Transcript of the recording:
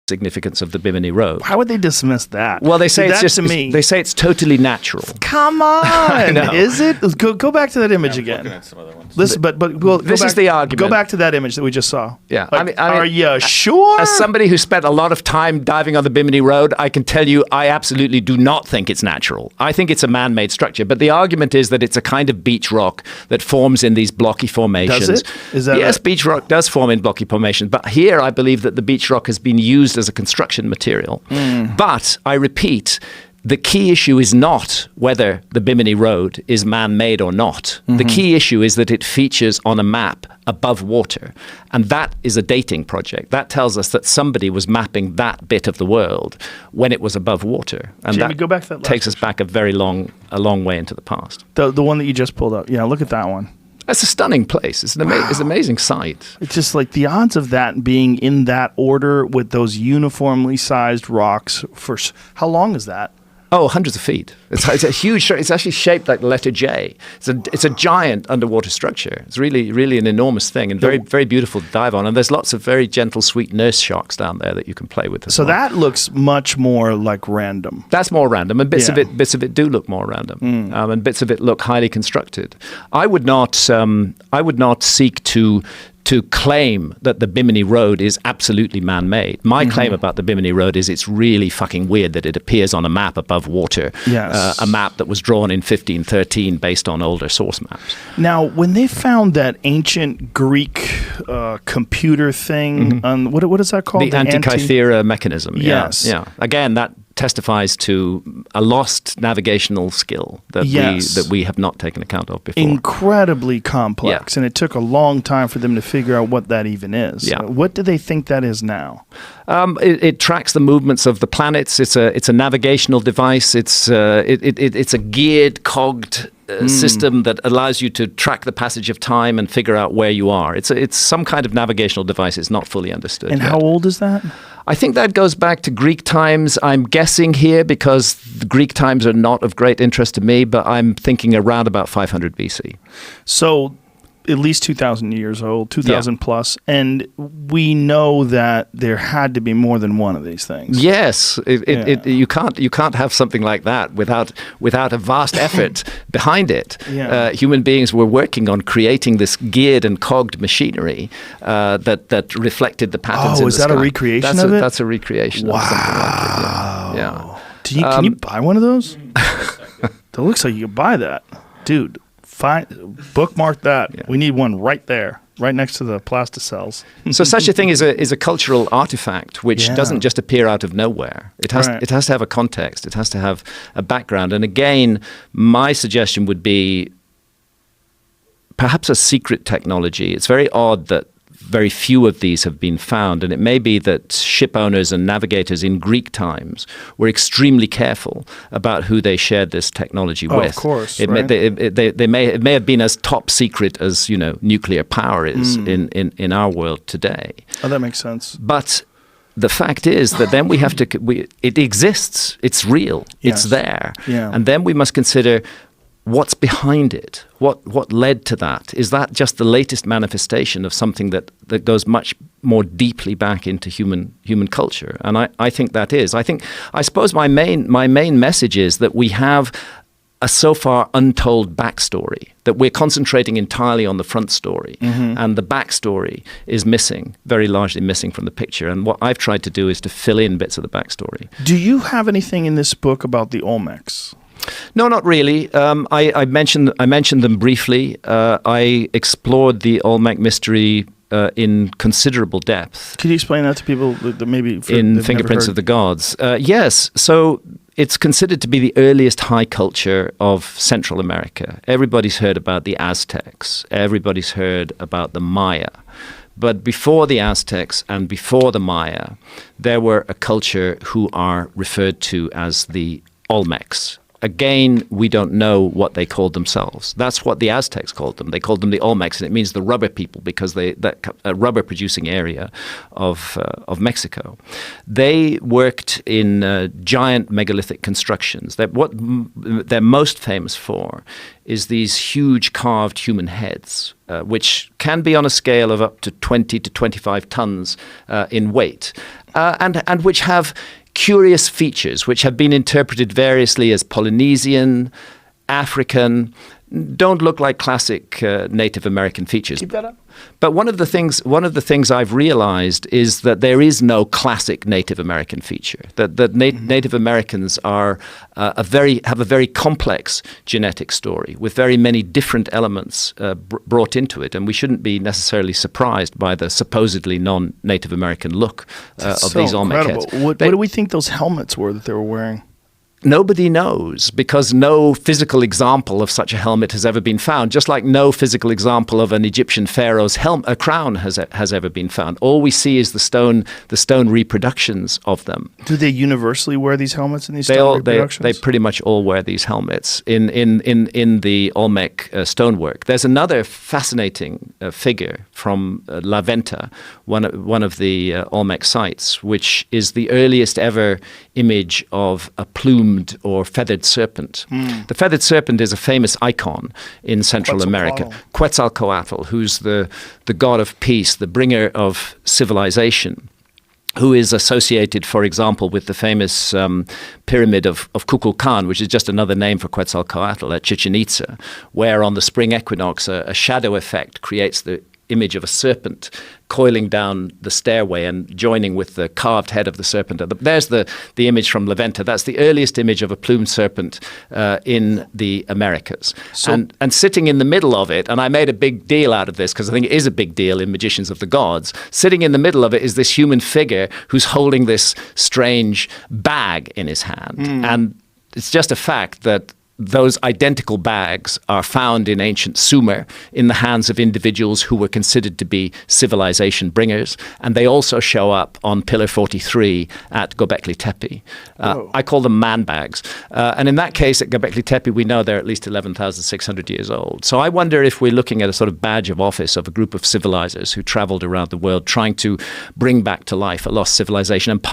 significance of the Bimini Road. Why would they dismiss that? Well, they say they say it's totally natural. Come on, is it? Go back to that image again. Looking at some other ones. Listen, but this is the argument. Go back to that image that we just saw. Yeah, Like, are you sure? As somebody who spent a lot of time diving on the Bimini Road, I can tell you I absolutely do not think it's natural. I think it's a man-made structure. But the argument is that it's a kind of beach rock that forms in these blocky formations. Does it? Is that yes, beach rock does form in blocky formations. But here I believe that the beach rock has been used as a construction material. But I repeat, the key issue is not whether the Bimini Road is man-made or not. The key issue is that it features on a map above water. And that is a dating project. That tells us that somebody was mapping that bit of the world when it was above water. And Jamie, go back to that last takes us back a long way into the past. The one that you just pulled up. Yeah, look at that one. It's a stunning place. It's an amazing sight. It's just like the odds of that being in that order with those uniformly sized rocks for how long is that? Oh, hundreds of feet. It's a huge. It's actually shaped like the letter J. It's a giant underwater structure. It's really an enormous thing and very beautiful to dive on. And there's lots of very gentle, sweet nurse sharks down there that you can play with. So that looks much more like random. That's more random, and bits of it do look more random, and bits of it look highly constructed. I would not seek to claim that the Bimini Road is absolutely man-made. My claim about the Bimini Road is it's really fucking weird that it appears on a map above water, a map that was drawn in 1513 based on older source maps. Now, when they found that ancient Greek computer thing, what is that called? The Antikythera mechanism. Yes. Yeah. Again, that testifies to a lost navigational skill that we have not taken account of before. Incredibly complex, and it took a long time for them to figure out what that even is. Yeah. What do they think that is now? It tracks the movements of the planets. It's a navigational device. It's a geared, cogged system that allows you to track the passage of time and figure out where you are. It's some kind of navigational device. It's not fully understood. And yet. How old is that? I think that goes back to Greek times. I'm guessing here because the Greek times are not of great interest to me, but I'm thinking around about 500 BC. So at least 2,000 years old, 2,000 plus, and we know that there had to be more than one of these things. Yes, you can't have something like that without a vast effort behind it. Yeah. Human beings were working on creating this geared and cogged machinery that reflected the patterns. Oh, is that a recreation of it? That's a recreation. Wow. Of something like it. Yeah. Can you buy one of those? That looks like you could buy that, dude. Bookmark that. Yeah. We need one right there, right next to the plasticells. So such a thing is a cultural artifact which doesn't just appear out of nowhere. It has to have a context. It has to have a background. And again, my suggestion would be perhaps a secret technology. It's very odd that very few of these have been found, and it may be that ship owners and navigators in Greek times were extremely careful about who they shared this technology with. Of course, it may have been as top secret as nuclear power is in our world today. Oh, that makes sense. But the fact is that then we have to. It exists. It's real. Yes. It's there. Yeah. And then we must consider what's behind it? What led to that? Is that just the latest manifestation of something that goes much more deeply back into human culture? And I think that is. I suppose my main message is that we have a so far untold backstory, that we're concentrating entirely on the front story, and the backstory is missing, very largely missing from the picture. And what I've tried to do is to fill in bits of the backstory. Do you have anything in this book about the Olmecs? No, not really. I mentioned them briefly. I explored the Olmec mystery in considerable depth. Could you explain that to people that maybe in Fingerprints of the Gods? Yes. So it's considered to be the earliest high culture of Central America. Everybody's heard about the Aztecs. Everybody's heard about the Maya. But before the Aztecs and before the Maya, there were a culture who are referred to as the Olmecs. Again, we don't know what they called themselves. That's what the Aztecs called them. They called them the Olmecs, and it means the rubber people because that rubber producing area of Mexico. They worked in giant megalithic constructions. What they're most famous for is these huge carved human heads, which can be on a scale of up to 20 to 25 tons in weight, and which have curious features, which have been interpreted variously as Polynesian, African, don't look like classic Native American features. Keep that up. But one of the things I've realized is that there is no classic Native American feature. That Native Americans are have a very complex genetic story with very many different elements brought into it, and we shouldn't be necessarily surprised by the supposedly non-Native American look of these Olmec heads. What do we think those helmets were that they were wearing? Nobody knows, because no physical example of such a helmet has ever been found, just like no physical example of an Egyptian pharaoh's crown has ever been found. All we see is the stone reproductions of them. Do they universally wear these helmets in these stone reproductions? They pretty much all wear these helmets in the Olmec stonework. There's another fascinating figure from La Venta, one of the Olmec sites, which is the earliest ever image of a plumed or feathered serpent. The feathered serpent is a famous icon in Central America. Quetzalcoatl, who's the god of peace, the bringer of civilization, who is associated, for example, with the famous pyramid of Kukulkan, which is just another name for Quetzalcoatl at Chichen Itza, where on the spring equinox a shadow effect creates the image of a serpent coiling down the stairway and joining with the carved head of the serpent. There's the image from La Venta. That's the earliest image of a plumed serpent in the Americas. And sitting in the middle of it, and I made a big deal out of this because I think it is a big deal in Magicians of the Gods, sitting in the middle of it is this human figure who's holding this strange bag in his hand. And it's just a fact that those identical bags are found in ancient Sumer in the hands of individuals who were considered to be civilization bringers, and they also show up on Pillar 43 at Göbekli Tepe. I call them man bags. And in that case, at Göbekli Tepe, we know they're at least 11,600 years old. So I wonder if we're looking at a sort of badge of office of a group of civilizers who traveled around the world trying to bring back to life a lost civilization. And